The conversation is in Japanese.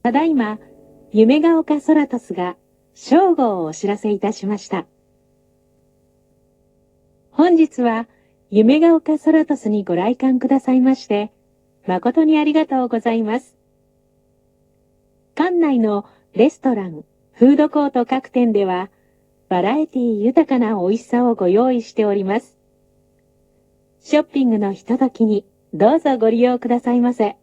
ただいま、夢が丘ソラトスが正午をお知らせいたしました。本日は、夢が丘ソラトスにご来館くださいまして、誠にありがとうございます。館内のレストラン、フードコート各店では、バラエティ豊かな美味しさをご用意しております。ショッピングのひとときにどうぞご利用くださいませ。